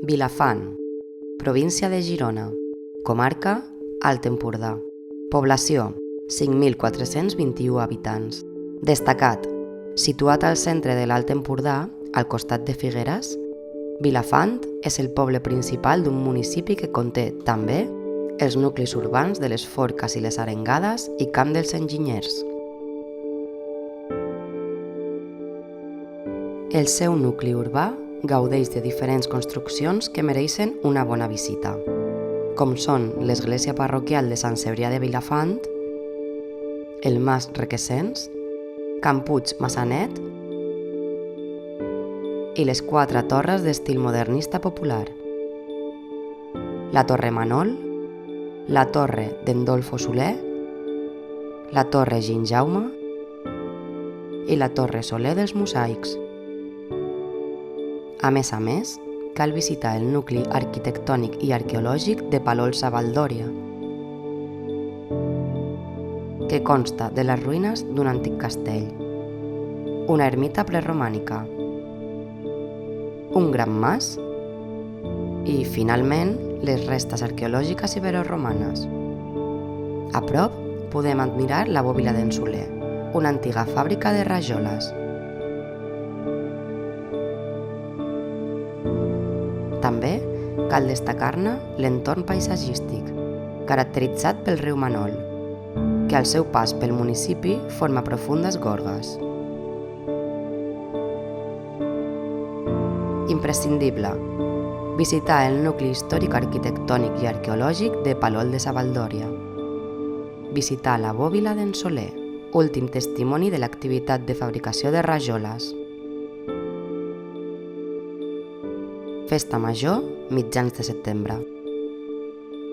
Vilafant, província de Girona, comarca Alt Empordà. Població, 5.421 habitants. Destacat, situat al centre de l'Alt Empordà, al costat de Figueres, Vilafant és el poble principal d'un municipi que conté, també, els nuclis urbans de les Forques i les Arengades i Camp dels Enginyers. El seu nucli urbà gaudeix de diferents construccions que mereixen una bona visita, com són l'església parroquial de Sant Cebrià de Vilafant, el Mas Requesens, Can Puig Massanet i les 4 torres d'estil modernista popular: la Torre Manol, la Torre d'Endolfo Soler, la Torre Gin Jaume i la Torre Soler dels Mosaics. A més, cal visitar el nucli arquitectònic i arqueològic de Palol-Savaldòria, que consta de les ruïnes d'un antic castell, una ermita preromànica, un gran mas i, finalment, les restes arqueològiques iberoromanes. A prop podem admirar la bòbila d'en Soler, una antiga fàbrica de rajoles. També cal destacar-ne l'entorn paisatgístic, caracteritzat pel riu Manol, que al seu pas pel municipi forma profundes gorgues. Imprescindible: visitar el nucli històric arquitectònic i arqueològic de Palol de Savaldòria. Visitar la bòbila d'en Soler, últim testimoni de l'activitat de fabricació de rajoles. Festa Major, mitjans de setembre.